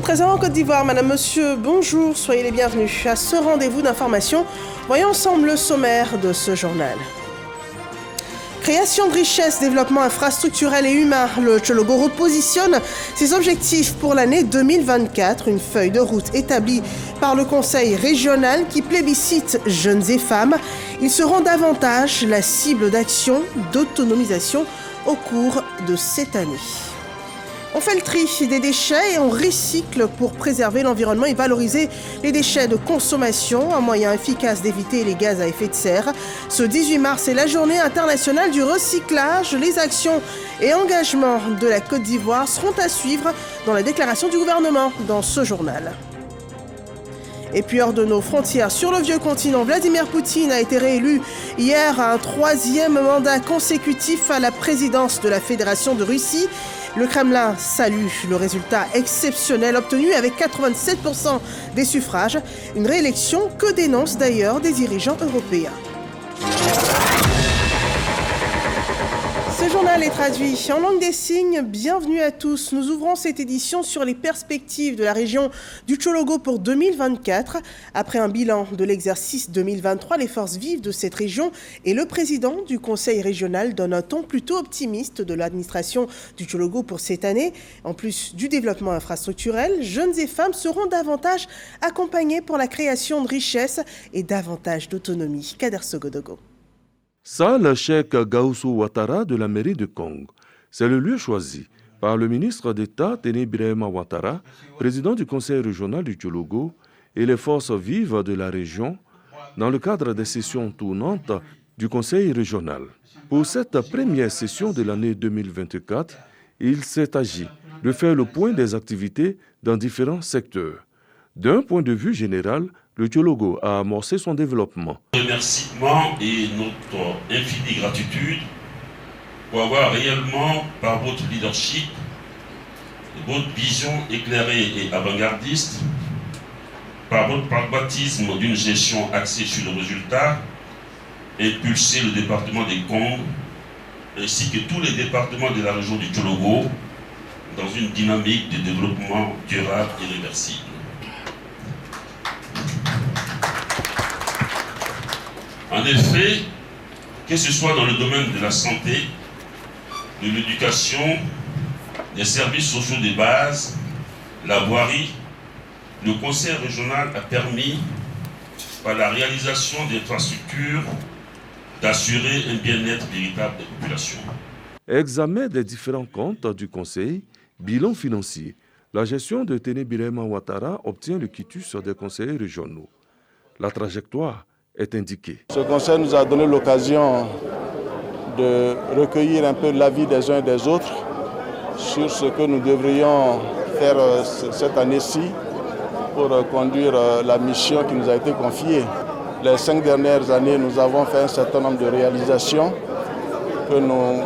13h en Côte d'Ivoire, Madame, Monsieur, bonjour, soyez les bienvenus à ce rendez-vous d'information. Voyons ensemble le sommaire de ce journal. Création de richesses, développement infrastructurel et humain. Le Tchologo repositionne ses objectifs pour l'année 2024. Une feuille de route établie par le Conseil régional qui plébiscite jeunes et femmes. Ils seront davantage la cible d'actions d'autonomisation au cours de cette année. On fait le tri des déchets et on recycle pour préserver l'environnement et valoriser les déchets de consommation, un moyen efficace d'éviter les gaz à effet de serre. Ce 18 mars est la journée internationale du recyclage. Les actions et engagements de la Côte d'Ivoire seront à suivre dans la déclaration du gouvernement dans ce journal. Et puis hors de nos frontières, sur le vieux continent, Vladimir Poutine a été réélu hier à un 3e mandat consécutif à la présidence de la Fédération de Russie. Le Kremlin salue le résultat exceptionnel obtenu avec 87% des suffrages, une réélection que dénoncent d'ailleurs des dirigeants européens. Ce journal est traduit en langue des signes. Bienvenue à tous. Nous ouvrons cette édition sur les perspectives de la région du Tchologo pour 2024. Après un bilan de l'exercice 2023, les forces vives de cette région et le président du conseil régional donnent un ton plutôt optimiste de l'administration du Tchologo pour cette année. En plus du développement infrastructurel, jeunes et femmes seront davantage accompagnés pour la création de richesses et davantage d'autonomie. Kader Sogodogo. Ça, le cheikh Gaoussou Ouattara de la mairie de Kong. C'est le lieu choisi par le ministre d'État Téné Birahima Ouattara, président du conseil régional du Tchologo et les forces vives de la région dans le cadre des sessions tournantes du conseil régional. Pour cette première session de l'année 2024, il s'est agi de faire le point des activités dans différents secteurs. D'un point de vue général, le Tchologo a amorcé son développement. Remerciements et notre infinie gratitude pour avoir réellement, par votre leadership, votre vision éclairée et avant-gardiste, par votre pragmatisme d'une gestion axée sur le résultat, impulsé le département des Kong, ainsi que tous les départements de la région du Tchologo, dans une dynamique de développement durable et réversible. En effet, que ce soit dans le domaine de la santé, de l'éducation, des services sociaux de base, la voirie, le conseil régional a permis, par la réalisation d'infrastructures, d'assurer un bien-être véritable des populations. Examen des différents comptes du conseil, bilan financier. La gestion de Téné Birahima Ouattara obtient le quitus des conseillers régionaux. La trajectoire est indiqué. Ce conseil nous a donné l'occasion de recueillir un peu l'avis des uns et des autres sur ce que nous devrions faire cette année-ci pour conduire la mission qui nous a été confiée. Les 5 dernières années, nous avons fait un certain nombre de réalisations que nous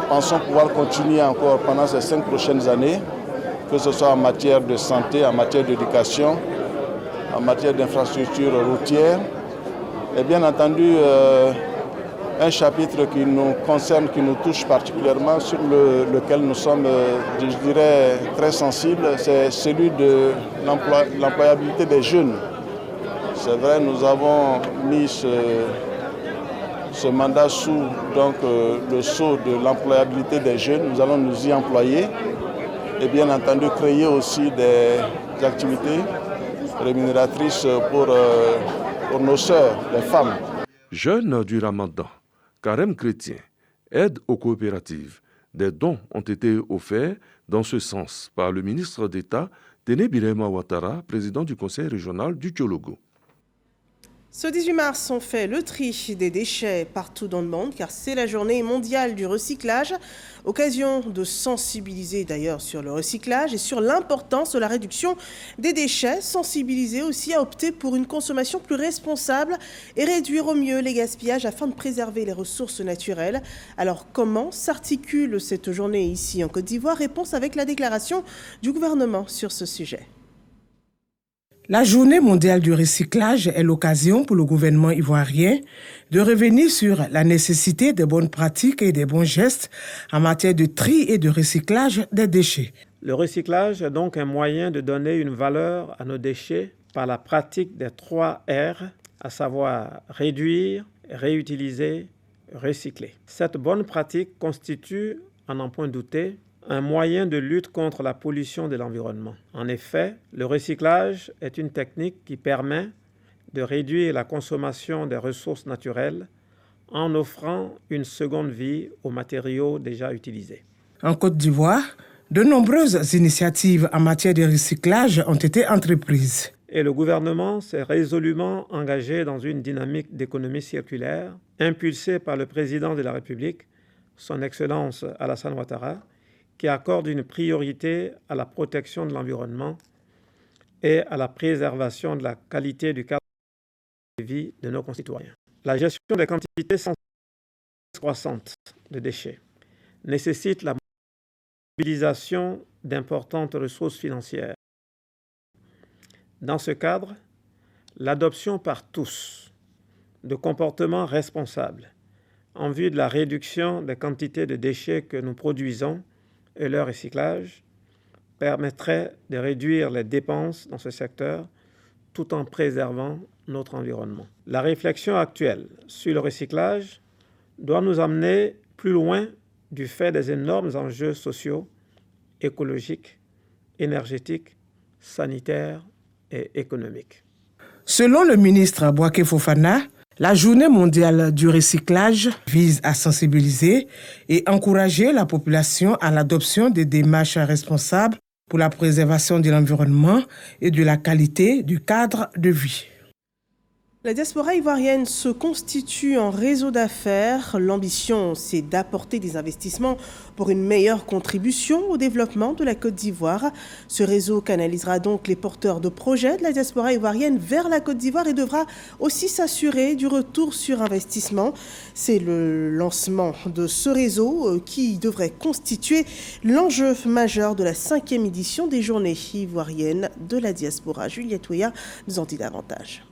pensons pouvoir continuer encore pendant ces 5 prochaines années, que ce soit en matière de santé, en matière d'éducation, en matière d'infrastructures routières. Et bien entendu, un chapitre qui nous concerne, qui nous touche particulièrement, sur lequel nous sommes, je dirais, très sensibles, c'est celui de l'employabilité des jeunes. C'est vrai, nous avons mis ce mandat sous le sceau de l'employabilité des jeunes. Nous allons nous y employer et bien entendu créer aussi des activités rémunératrices pour nos sœurs, les femmes. Jeûne du Ramadan, carême chrétien, aide aux coopératives. Des dons ont été offerts dans ce sens par le ministre d'État Téné Birahima Ouattara, président du conseil régional du Tchologo. Ce 18 mars, on fait le tri des déchets partout dans le monde car c'est la journée mondiale du recyclage. Occasion de sensibiliser d'ailleurs sur le recyclage et sur l'importance de la réduction des déchets. Sensibiliser aussi à opter pour une consommation plus responsable et réduire au mieux les gaspillages afin de préserver les ressources naturelles. Alors comment s'articule cette journée ici en Côte d'Ivoire? Réponse avec la déclaration du gouvernement sur ce sujet. La journée mondiale du recyclage est l'occasion pour le gouvernement ivoirien de revenir sur la nécessité de bonnes pratiques et des bons gestes en matière de tri et de recyclage des déchets. Le recyclage est donc un moyen de donner une valeur à nos déchets par la pratique des 3 R, à savoir réduire, réutiliser, recycler. Cette bonne pratique constitue, à n'en point douter, un moyen de lutte contre la pollution de l'environnement. En effet, le recyclage est une technique qui permet de réduire la consommation des ressources naturelles en offrant une seconde vie aux matériaux déjà utilisés. En Côte d'Ivoire, de nombreuses initiatives en matière de recyclage ont été entreprises. Et le gouvernement s'est résolument engagé dans une dynamique d'économie circulaire impulsée par le président de la République, son Excellence Alassane Ouattara, qui accorde une priorité à la protection de l'environnement et à la préservation de la qualité du cadre de vie de nos concitoyens. La gestion des quantités sans cesse croissantes de déchets nécessite la mobilisation d'importantes ressources financières. Dans ce cadre, l'adoption par tous de comportements responsables en vue de la réduction des quantités de déchets que nous produisons et leur recyclage permettrait de réduire les dépenses dans ce secteur tout en préservant notre environnement. La réflexion actuelle sur le recyclage doit nous amener plus loin du fait des énormes enjeux sociaux, écologiques, énergétiques, sanitaires et économiques. Selon le ministre Bouaké Fofana, la Journée mondiale du recyclage vise à sensibiliser et encourager la population à l'adoption des démarches responsables pour la préservation de l'environnement et de la qualité du cadre de vie. La diaspora ivoirienne se constitue en réseau d'affaires. L'ambition, c'est d'apporter des investissements pour une meilleure contribution au développement de la Côte d'Ivoire. Ce réseau canalisera donc les porteurs de projets de la diaspora ivoirienne vers la Côte d'Ivoire et devra aussi s'assurer du retour sur investissement. C'est le lancement de ce réseau qui devrait constituer l'enjeu majeur de la 5e édition des Journées ivoiriennes de la diaspora. Juliette Ouya nous en dit davantage.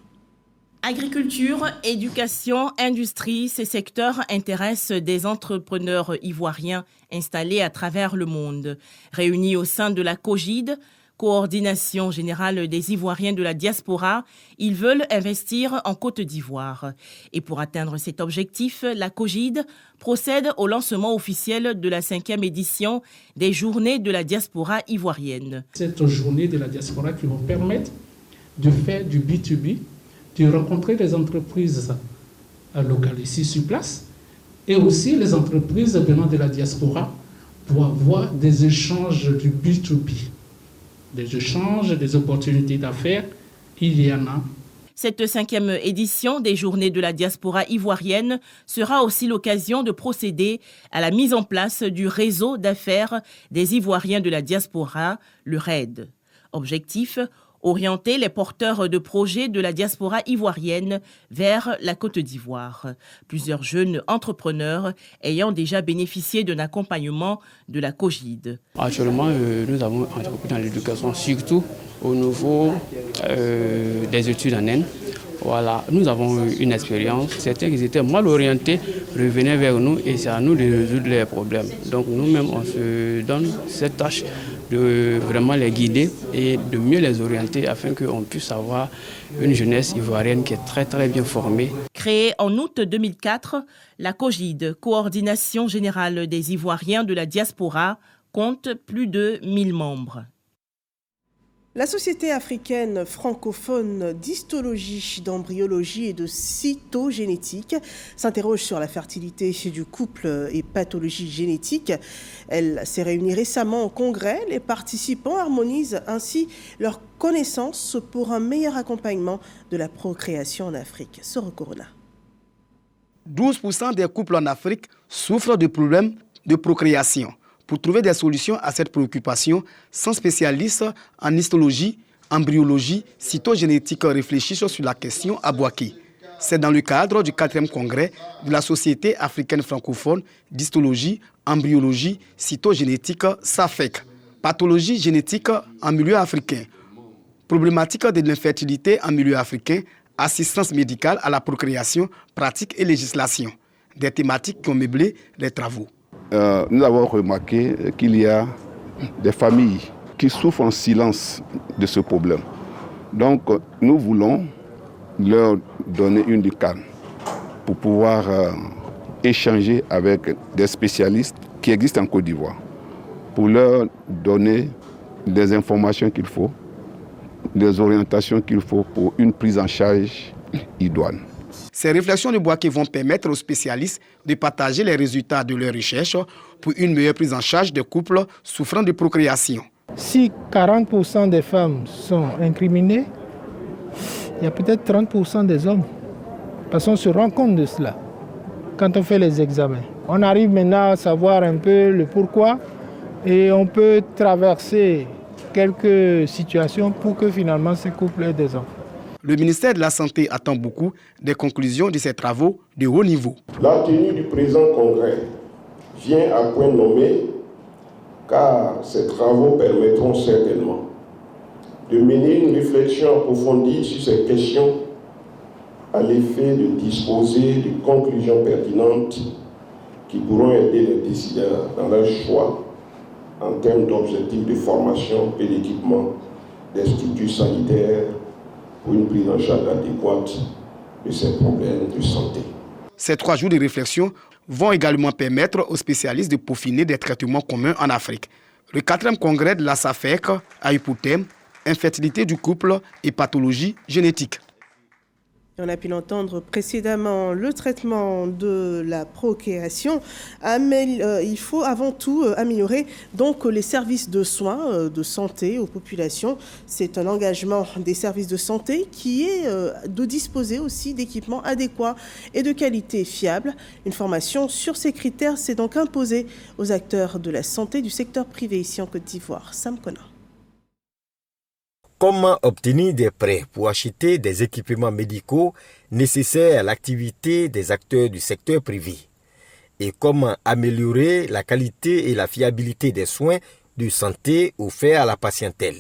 Agriculture, éducation, industrie, ces secteurs intéressent des entrepreneurs ivoiriens installés à travers le monde. Réunis au sein de la COGID, Coordination générale des Ivoiriens de la diaspora, ils veulent investir en Côte d'Ivoire. Et pour atteindre cet objectif, la COGID procède au lancement officiel de la 5e édition des Journées de la diaspora ivoirienne. Cette journée de la diaspora qui vont permettre de faire du B2B, de rencontrer les entreprises locales ici sur place et aussi les entreprises venant de la diaspora pour avoir des échanges du B2B, des échanges, des opportunités d'affaires, il y en a. Cette 5e édition des Journées de la diaspora ivoirienne sera aussi l'occasion de procéder à la mise en place du réseau d'affaires des Ivoiriens de la diaspora, le RAID. Objectif : orienter les porteurs de projets de la diaspora ivoirienne vers la Côte d'Ivoire. Plusieurs jeunes entrepreneurs ayant déjà bénéficié d'un accompagnement de la COGID. Actuellement, nous avons entrepris dans l'éducation, surtout au niveau des études en Inde. Voilà, nous avons eu une expérience. Certains qui étaient mal orientés revenaient vers nous et c'est à nous de résoudre les problèmes. Donc nous-mêmes, on se donne cette tâche de vraiment les guider et de mieux les orienter afin qu'on puisse avoir une jeunesse ivoirienne qui est très très bien formée. Créée en août 2004, la COGID, Coordination générale des Ivoiriens de la diaspora, compte plus de 1000 membres. La Société africaine francophone d'histologie, d'embryologie et de cytogénétique s'interroge sur la fertilité du couple et pathologie génétique. Elle s'est réunie récemment au congrès. Les participants harmonisent ainsi leurs connaissances pour un meilleur accompagnement de la procréation en Afrique. Soro Corona. 12% des couples en Afrique souffrent de problèmes de procréation. Pour trouver des solutions à cette préoccupation, 100 spécialistes en histologie, embryologie, cytogénétique réfléchissent sur la question à Bouaké. C'est dans le cadre du 4e congrès de la Société africaine francophone d'histologie, embryologie, cytogénétique, SAFEC. Pathologie génétique en milieu africain, problématique de l'infertilité en milieu africain, assistance médicale à la procréation, pratique et législation. Des thématiques qui ont meublé les travaux. Nous avons remarqué qu'il y a des familles qui souffrent en silence de ce problème. Donc nous voulons leur donner une lucarne pour pouvoir échanger avec des spécialistes qui existent en Côte d'Ivoire, pour leur donner les informations qu'il faut, les orientations qu'il faut pour une prise en charge idoine. Ces réflexions de Bouaké vont permettre aux spécialistes de partager les résultats de leurs recherches pour une meilleure prise en charge des couples souffrant de procréation. Si 40% des femmes sont incriminées, il y a peut-être 30% des hommes. Parce qu'on se rend compte de cela quand on fait les examens. On arrive maintenant à savoir un peu le pourquoi et on peut traverser quelques situations pour que finalement ces couples aient des enfants. Le ministère de la Santé attend beaucoup des conclusions de ces travaux de haut niveau. La tenue du présent congrès vient à point nommé car ces travaux permettront certainement de mener une réflexion approfondie sur ces questions à l'effet de disposer de conclusions pertinentes qui pourront aider les décideurs dans leur choix en termes d'objectifs de formation et d'équipement des structures sanitaires pour une prise en charge adéquate de ces problèmes de santé. Ces 3 jours de réflexion vont également permettre aux spécialistes de peaufiner des traitements communs en Afrique. Le 4e congrès de la SAFEC a eu pour thème infertilité du couple et pathologie génétique. On a pu l'entendre précédemment, le traitement de la procréation, mais il faut avant tout améliorer donc les services de soins de santé aux populations. C'est un engagement des services de santé qui est de disposer aussi d'équipements adéquats et de qualité fiable. Une formation sur ces critères s'est donc imposée aux acteurs de la santé du secteur privé ici en Côte d'Ivoire. Sam Kona. Comment obtenir des prêts pour acheter des équipements médicaux nécessaires à l'activité des acteurs du secteur privé? Et comment améliorer la qualité et la fiabilité des soins de santé offerts à la patientèle?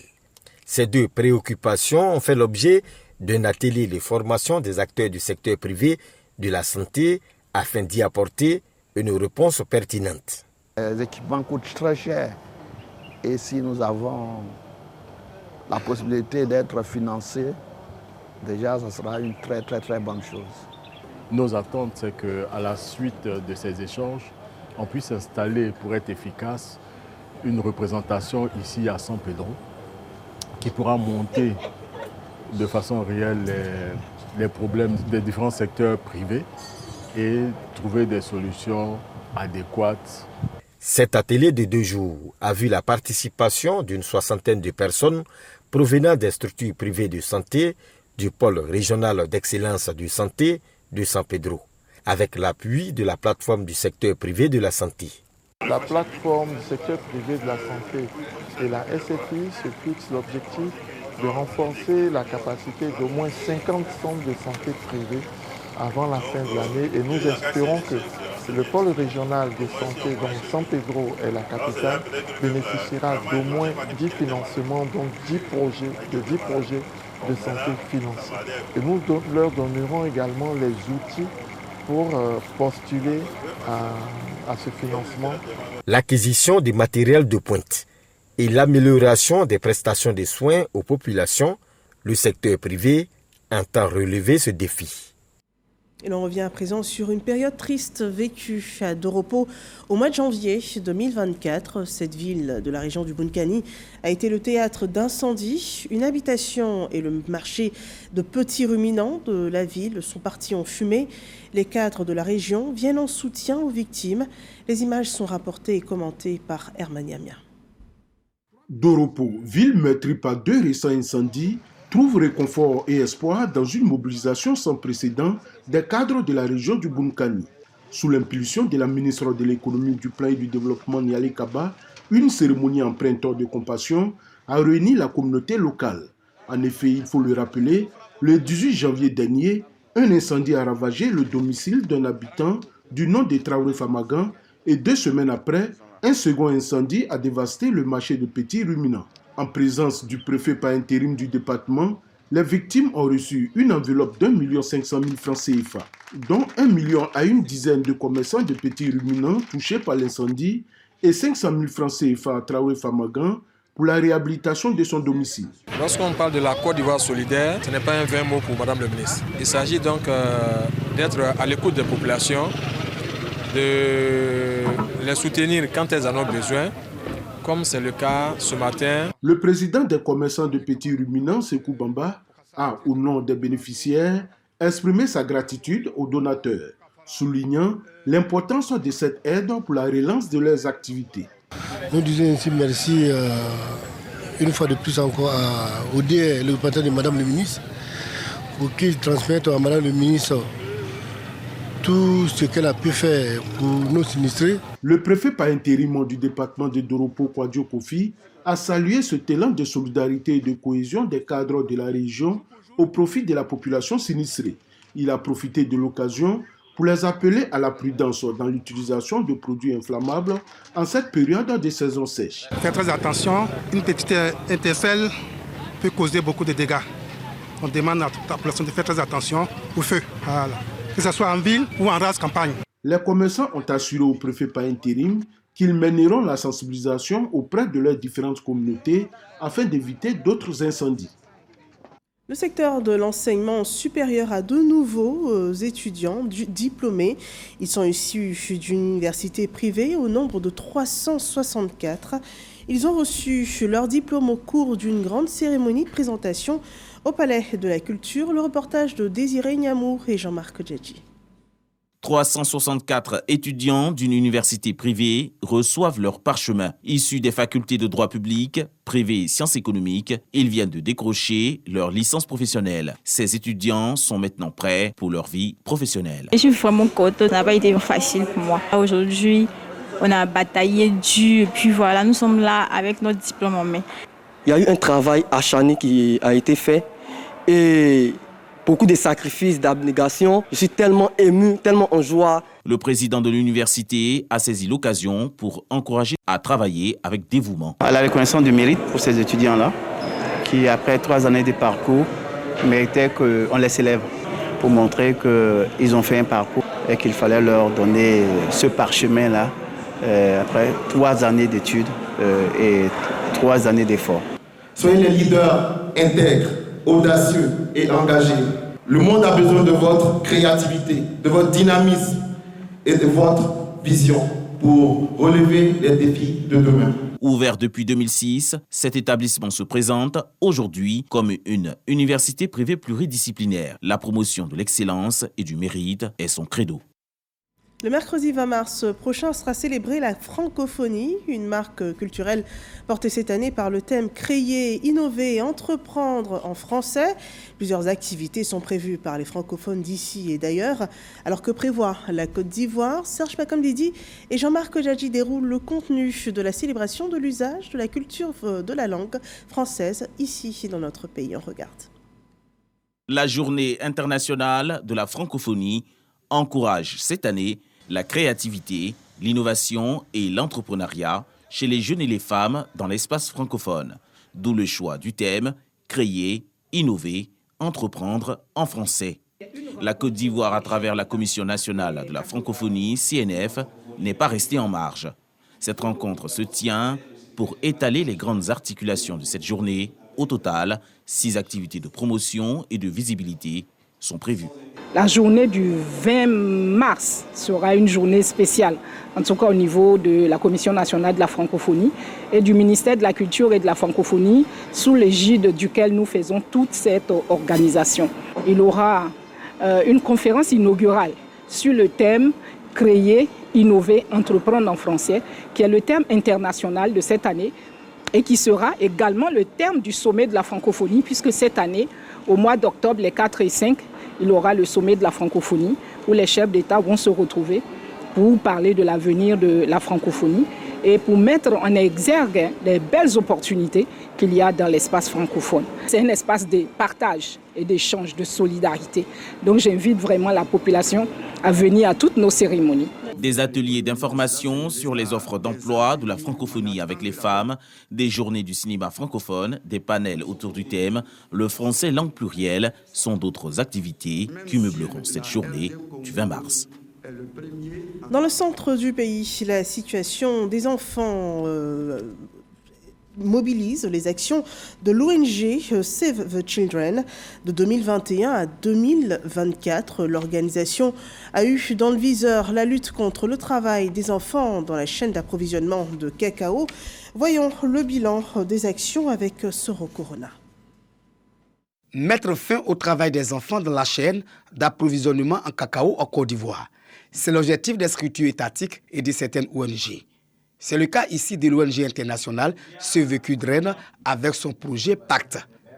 Ces 2 préoccupations ont fait l'objet d'un atelier de formation des acteurs du secteur privé de la santé afin d'y apporter une réponse pertinente. Les équipements coûtent très cher et si nous avons la possibilité d'être financé, déjà, ça sera une très bonne chose. Nos attentes, c'est qu'à la suite de ces échanges, on puisse installer, pour être efficace, une représentation ici à San Pedro qui pourra monter de façon réelle les problèmes des différents secteurs privés et trouver des solutions adéquates. Cet atelier de 2 jours a vu la participation d'une 60aine de personnes provenant des structures privées de santé du pôle régional d'excellence de santé de San Pedro, avec l'appui de la plateforme du secteur privé de la santé. La plateforme du secteur privé de la santé et la SFI se fixent l'objectif de renforcer la capacité d'au moins 50 centres de santé privés avant la fin de l'année et nous espérons que le pôle régional de santé, dont San Pedro est la capitale, bénéficiera d'au moins 10 financements, donc 10 projets de santé financés. Et nous leur donnerons également les outils pour postuler à ce financement. L'acquisition des matériels de pointe et l'amélioration des prestations de soins aux populations, le secteur privé entend relever ce défi. Et l'on revient à présent sur une période triste vécue à Doropo au mois de janvier 2024. Cette ville de la région du Bunkani a été le théâtre d'incendies. Une habitation et le marché de petits ruminants de la ville sont partis en fumée. Les cadres de la région viennent en soutien aux victimes. Les images sont rapportées et commentées par Herman Yamia. Doropo, ville meurtrie par 2 récents incendies, trouve réconfort et espoir dans une mobilisation sans précédent des cadres de la région du Bunkani. Sous l'impulsion de la ministre de l'économie, du plan et du développement Niali Kaba, une cérémonie emprunteur de compassion a réuni la communauté locale. En effet, il faut le rappeler, le 18 janvier dernier, un incendie a ravagé le domicile d'un habitant du nom de Traoré Famagan et 2 semaines après, un second incendie a dévasté le marché de petits ruminants. En présence du préfet par intérim du département, les victimes ont reçu une enveloppe d'1 500 000 francs CFA, dont 1 million à une dizaine de commerçants de petits ruminants touchés par l'incendie et 500 000 francs CFA à Traoré Famagan pour la réhabilitation de son domicile. Lorsqu'on parle de la Côte d'Ivoire solidaire, ce n'est pas un vain mot pour Madame le ministre. Il s'agit donc d'être à l'écoute des populations, de les soutenir quand elles en ont besoin, comme c'est le cas ce matin. Le président des commerçants de petits ruminants, Sekou Bamba, a, au nom des bénéficiaires, exprimé sa gratitude aux donateurs, soulignant l'importance de cette aide pour la relance de leurs activités. Nous disons ainsi merci une fois de plus encore au DIR, le représentant de Madame le ministre, pour qu'il transmette à Madame le ministre tout ce qu'elle a pu faire pour nos sinistrés. Le préfet par intérim du département de Doropo, Kwadjo Kofi, a salué ce talent de solidarité et de cohésion des cadres de la région au profit de la population sinistrée. Il a profité de l'occasion pour les appeler à la prudence dans l'utilisation de produits inflammables en cette période de saison sèche. Faites très attention, une petite étincelle peut causer beaucoup de dégâts. On demande à toute la population de faire très attention au feu, voilà. Que ce soit en ville ou en race campagne. Les commerçants ont assuré au préfet par intérim qu'ils mèneront la sensibilisation auprès de leurs différentes communautés afin d'éviter d'autres incendies. Le secteur de l'enseignement supérieur a de nouveaux étudiants diplômés. Ils sont issus d'une université privée au nombre de 364. Ils ont reçu leur diplôme au cours d'une grande cérémonie de présentation au Palais de la Culture. Le reportage de Désiré Niamour et Jean-Marc Djedji. 364 étudiants d'une université privée reçoivent leur parchemin. Issus des facultés de droit public, privé et sciences économiques, ils viennent de décrocher leur licence professionnelle. Ces étudiants sont maintenant prêts pour leur vie professionnelle. Je suis vraiment contente, ça n'a pas été facile pour moi. Aujourd'hui, on a bataillé dur et puis voilà, nous sommes là avec notre diplôme en main. Il y a eu un travail acharné qui a été fait et beaucoup de sacrifices, d'abnégation. Je suis tellement ému, tellement en joie. Le président de l'université a saisi l'occasion pour encourager à travailler avec dévouement. La reconnaissance du mérite pour ces étudiants-là, qui après 3 années de parcours, méritaient qu'on les célèbre pour montrer qu'ils ont fait un parcours et qu'il fallait leur donner ce parchemin-là après 3 années d'études et 3 années d'efforts. Soyez les leaders intègres, audacieux et engagés. Le monde a besoin de votre créativité, de votre dynamisme et de votre vision pour relever les défis de demain. Ouvert depuis 2006, cet établissement se présente aujourd'hui comme une université privée pluridisciplinaire. La promotion de l'excellence et du mérite est son credo. Le mercredi 20 mars prochain sera célébrée la francophonie, une marque culturelle portée cette année par le thème « Créer, innover, entreprendre en français ». Plusieurs activités sont prévues par les francophones d'ici et d'ailleurs. Alors que prévoit la Côte d'Ivoire, Serge Pakamdidi et Jean-Marc Djedji déroulent le contenu de la célébration de l'usage de la culture de la langue française ici dans notre pays. On regarde. La journée internationale de la francophonie encourage cette année la créativité, l'innovation et l'entrepreneuriat chez les jeunes et les femmes dans l'espace francophone. D'où le choix du thème « Créer, innover, entreprendre en français ». La Côte d'Ivoire, à travers la Commission nationale de la francophonie, CNF, n'est pas restée en marge. Cette rencontre se tient pour étaler les grandes articulations de cette journée. Au total, 6 activités de promotion et de visibilité sont prévues. La journée du 20 mars sera une journée spéciale, en tout cas au niveau de la Commission nationale de la francophonie et du ministère de la Culture et de la francophonie, sous l'égide duquel nous faisons toute cette organisation. Il y aura une conférence inaugurale sur le thème « Créer, innover, entreprendre en français », qui est le thème international de cette année et qui sera également le thème du sommet de la francophonie, puisque cette année, au mois d'octobre, les 4 et 5, il y aura le sommet de la francophonie où les chefs d'État vont se retrouver pour parler de l'avenir de la francophonie et pour mettre en exergue les belles opportunités qu'il y a dans l'espace francophone. C'est un espace de partage et d'échange, de solidarité. Donc j'invite vraiment la population à venir à toutes nos cérémonies. Des ateliers d'information sur les offres d'emploi de la francophonie avec les femmes, des journées du cinéma francophone, des panels autour du thème « Le français langue plurielle » sont d'autres activités qui meubleront cette journée du 20 mars. Dans le centre du pays, la situation des enfants mobilise les actions de l'ONG Save the Children. De 2021 à 2024, l'organisation a eu dans le viseur la lutte contre le travail des enfants dans la chaîne d'approvisionnement de cacao. Voyons le bilan des actions avec Soro Corona. Mettre fin au travail des enfants dans la chaîne d'approvisionnement en cacao en Côte d'Ivoire. C'est l'objectif des structures étatiques et de certaines ONG. C'est le cas ici de l'ONG internationale Save the Children avec son projet Pacte.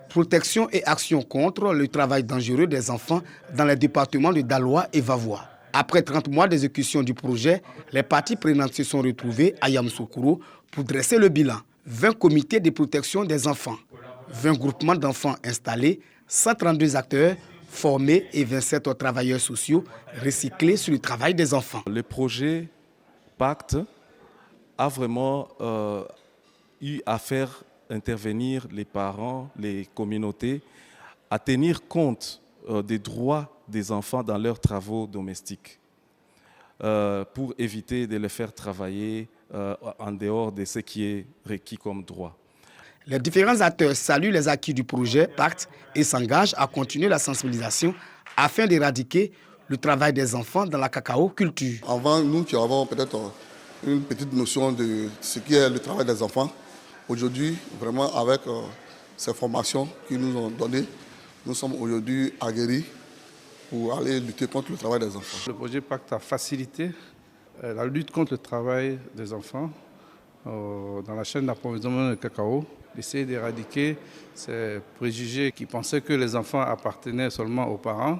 Protection et action contre le travail dangereux des enfants dans les départements de Daloa et Vavois. Après 30 mois d'exécution du projet, les parties prenantes se sont retrouvées à Yamoussoukro pour dresser le bilan. 20 comités de protection des enfants, 20 groupements d'enfants installés, 132 acteurs formés et 27 travailleurs sociaux recyclés sur le travail des enfants. Le projet Pacte a vraiment eu à faire intervenir les parents, les communautés, à tenir compte des droits des enfants dans leurs travaux domestiques, pour éviter de les faire travailler en dehors de ce qui est requis comme droit. Les différents acteurs saluent les acquis du projet Pacte et s'engagent à continuer la sensibilisation afin d'éradiquer le travail des enfants dans la cacao culture. Avant, nous qui avons peut-être une petite notion de ce qui est le travail des enfants. Aujourd'hui, vraiment avec ces formations qu'ils nous ont données, nous sommes aujourd'hui aguerris pour aller lutter contre le travail des enfants. Le projet Pacte a facilité la lutte contre le travail des enfants dans la chaîne d'approvisionnement de cacao, d'essayer d'éradiquer ces préjugés qui pensaient que les enfants appartenaient seulement aux parents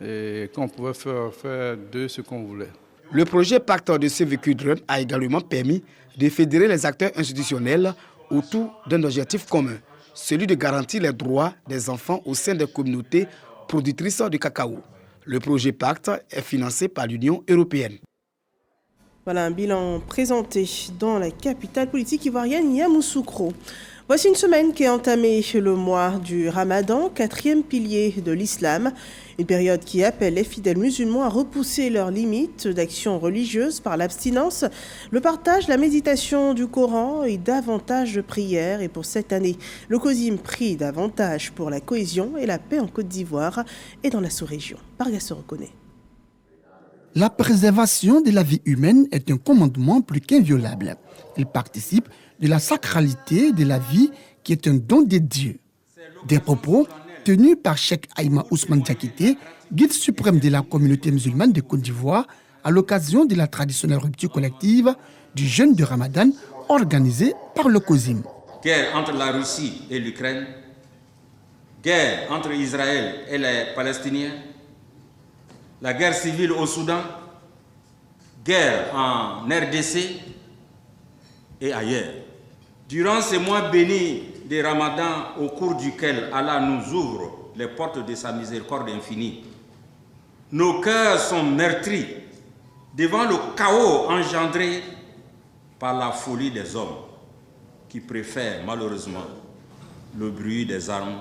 et qu'on pouvait faire d'eux ce qu'on voulait. Le projet Pacte de Save the Children a également permis de fédérer les acteurs institutionnels autour d'un objectif commun, celui de garantir les droits des enfants au sein des communautés productrices de cacao. Le projet Pacte est financé par l'Union européenne. Voilà un bilan présenté dans la capitale politique ivoirienne, Yamoussoukro. Voici une semaine qui est entamée le mois du Ramadan, 4e pilier de l'islam. Une période qui appelle les fidèles musulmans à repousser leurs limites d'action religieuse par l'abstinence, le partage, la méditation du Coran et davantage de prières. Et pour cette année, le COSIM prie davantage pour la cohésion et la paix en Côte d'Ivoire et dans la sous-région. Parga se reconnaît. La préservation de la vie humaine est un commandement plus qu'inviolable. Il participe de la sacralité de la vie qui est un don de Dieu. Des propos tenus par Cheikh Aïma Ousmane Diakité, guide suprême de la communauté musulmane de Côte d'Ivoire, à l'occasion de la traditionnelle rupture collective du jeûne de Ramadan organisée par le COSIM. Guerre entre la Russie et l'Ukraine, guerre entre Israël et les Palestiniens, la guerre civile au Soudan, guerre en RDC et ailleurs. Durant ces mois bénis de Ramadan au cours duquel Allah nous ouvre les portes de sa miséricorde infinie, nos cœurs sont meurtris devant le chaos engendré par la folie des hommes qui préfèrent malheureusement le bruit des armes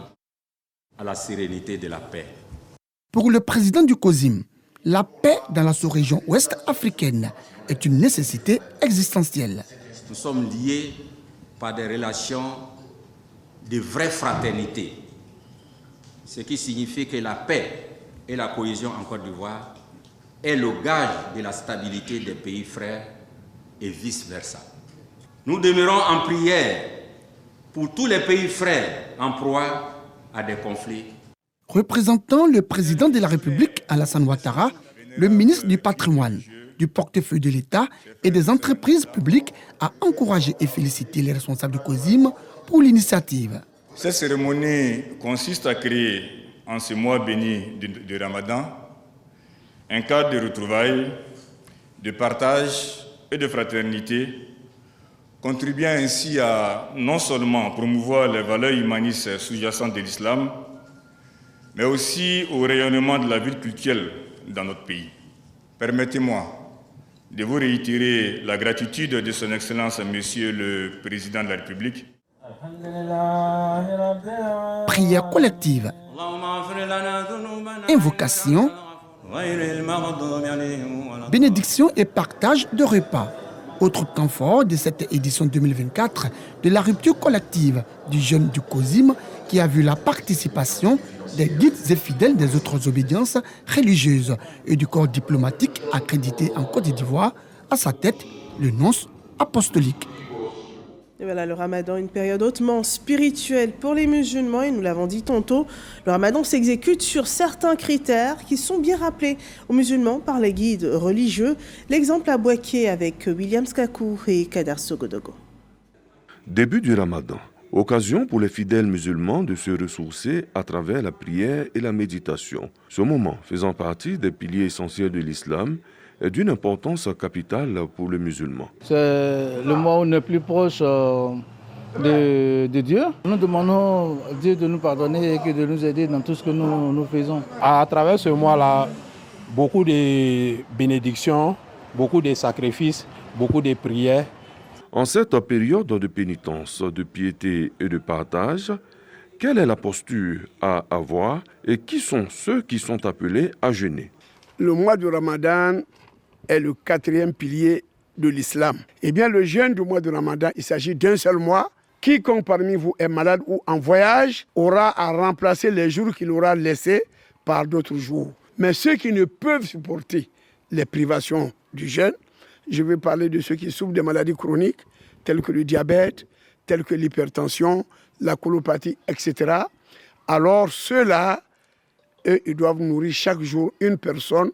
à la sérénité de la paix. Pour le président du COSIM, la paix dans la sous-région ouest africaine est une nécessité existentielle. Nous sommes liés par des relations de vraie fraternité, ce qui signifie que la paix et la cohésion en Côte d'Ivoire est le gage de la stabilité des pays frères et vice-versa. Nous demeurons en prière pour tous les pays frères en proie à des conflits. Représentant le président de la République, Alassane Ouattara, le ministre du Patrimoine, du portefeuille de l'État et des entreprises publiques a encouragé et félicité les responsables du COSIM pour l'initiative. Cette cérémonie consiste à créer, en ce mois béni de Ramadan, un cadre de retrouvailles, de partage et de fraternité, contribuant ainsi à non seulement promouvoir les valeurs humanistes sous-jacentes de l'islam, mais aussi au rayonnement de la vie culturelle dans notre pays. Permettez-moi de vous réitérer la gratitude de son Excellence, Monsieur le Président de la République. Prière collective, invocation, bénédiction et partage de repas. Autre temps fort de cette édition 2024 de la rupture collective du jeûne du COSIM qui a vu la participation des guides et fidèles des autres obédiences religieuses et du corps diplomatique accrédité en Côte d'Ivoire, à sa tête le nonce apostolique. Et voilà, le ramadan, une période hautement spirituelle pour les musulmans, et nous l'avons dit tantôt, le ramadan s'exécute sur certains critères qui sont bien rappelés aux musulmans par les guides religieux. L'exemple à Boaké avec William Skakou et Kader Sogodogo. Début du ramadan, occasion pour les fidèles musulmans de se ressourcer à travers la prière et la méditation. Ce moment faisant partie des piliers essentiels de l'islam, est d'une importance capitale pour les musulmans. C'est le mois où on est plus proche de Dieu. Nous demandons à Dieu de nous pardonner et de nous aider dans tout ce que nous faisons. À travers ce mois-là, beaucoup de bénédictions, beaucoup de sacrifices, beaucoup de prières. En cette période de pénitence, de piété et de partage, quelle est la posture à avoir et qui sont ceux qui sont appelés à jeûner? Le mois du Ramadan est le 4e pilier de l'islam. Eh bien, le jeûne du mois de Ramadan, il s'agit d'un seul mois. Quiconque parmi vous est malade ou en voyage aura à remplacer les jours qu'il aura laissés par d'autres jours. Mais ceux qui ne peuvent supporter les privations du jeûne, je vais parler de ceux qui souffrent de maladies chroniques, telles que le diabète, telles que l'hypertension, la colopathie, etc. Alors ceux-là, eux, ils doivent nourrir chaque jour une personne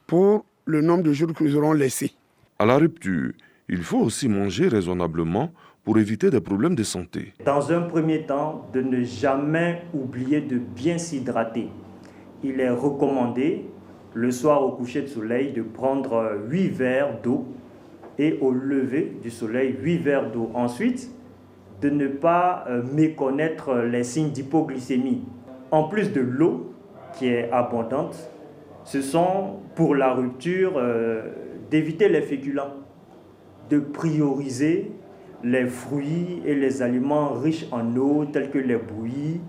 pour le nombre de jours qu'ils auront laissés. À la rupture, il faut aussi manger raisonnablement pour éviter des problèmes de santé. Dans un premier temps, de ne jamais oublier de bien s'hydrater. Il est recommandé, le soir au coucher de soleil, de prendre 8 verres d'eau et au lever du soleil, 8 verres d'eau. Ensuite, de ne pas méconnaître les signes d'hypoglycémie. En plus de l'eau, qui est abondante, ce sont pour la rupture d'éviter les féculents, de prioriser les fruits et les aliments riches en eau tels que les bouillies,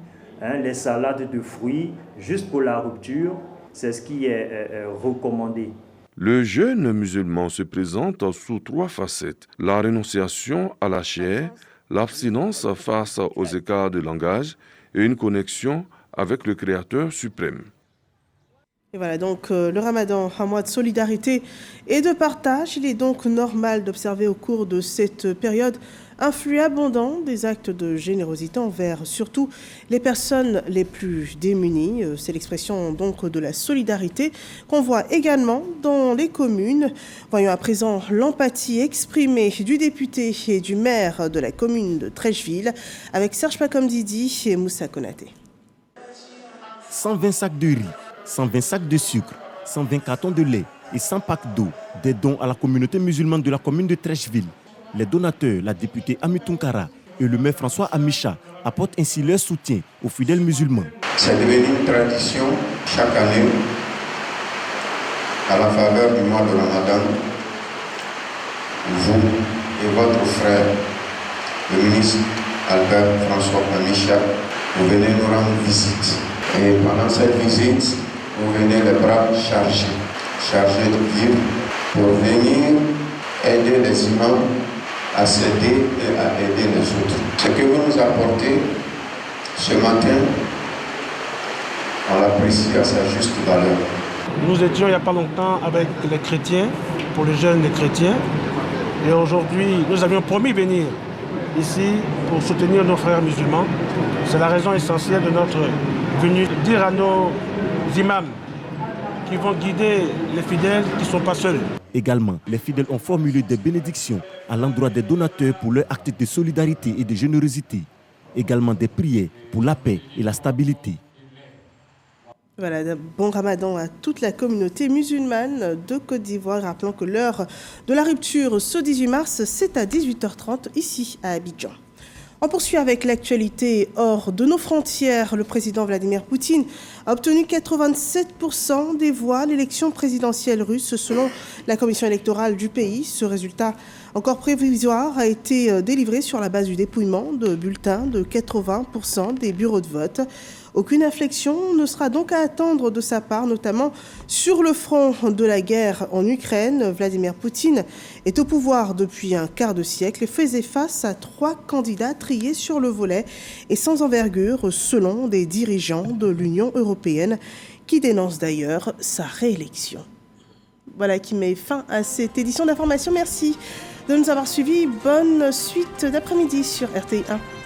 les salades de fruits, juste pour la rupture, c'est ce qui est recommandé. Le jeûne musulman se présente sous 3 facettes: la renonciation à la chair, l'abstinence face aux écarts de langage et une connexion avec le Créateur suprême. Et voilà donc le ramadan, un mois de solidarité et de partage. Il est donc normal d'observer au cours de cette période un flux abondant des actes de générosité envers surtout les personnes les plus démunies. C'est l'expression donc de la solidarité qu'on voit également dans les communes. Voyons à présent l'empathie exprimée du député et du maire de la commune de Trècheville avec Serge Pakomdidi et Moussa Konaté. 120 sacs de riz, 120 sacs de sucre, 120 cartons de lait et 100 packs d'eau, des dons à la communauté musulmane de la commune de Trècheville. Les donateurs, la députée Ami Tunkara et le maire François Amicha, apportent ainsi leur soutien aux fidèles musulmans. C'est devenu une tradition chaque année, à la faveur du mois de Ramadan, vous et votre frère, le ministre Albert François Amicha, vous venez nous rendre visite. Et pendant cette visite, vous venez les bras chargés de vivres pour venir aider les imams à s'aider et à aider les autres. Ce que vous nous apportez ce matin, on l'apprécie à sa juste valeur. Nous étions il n'y a pas longtemps avec les chrétiens, pour les jeunes des chrétiens, et aujourd'hui nous avions promis venir ici pour soutenir nos frères musulmans. C'est la raison essentielle de notre venue, dire à nos imams qui vont guider les fidèles qui ne sont pas seuls. Également, les fidèles ont formulé des bénédictions à l'endroit des donateurs pour leur acte de solidarité et de générosité. Également des prières pour la paix et la stabilité. Voilà, bon ramadan à toute la communauté musulmane de Côte d'Ivoire. Rappelons que l'heure de la rupture ce 18 mars, c'est à 18h30 ici à Abidjan. On poursuit avec l'actualité hors de nos frontières. Le président Vladimir Poutine a obtenu 87% des voix à l'élection présidentielle russe selon la commission électorale du pays. Ce résultat encore provisoire a été délivré sur la base du dépouillement de bulletins de 80% des bureaux de vote. Aucune inflexion ne sera donc à attendre de sa part, notamment sur le front de la guerre en Ukraine. Vladimir Poutine est au pouvoir depuis un quart de siècle et faisait face à 3 candidats triés sur le volet et sans envergure, selon des dirigeants de l'Union européenne, qui dénoncent d'ailleurs sa réélection. Voilà qui met fin à cette édition d'information. Merci de nous avoir suivis. Bonne suite d'après-midi sur RTI 1.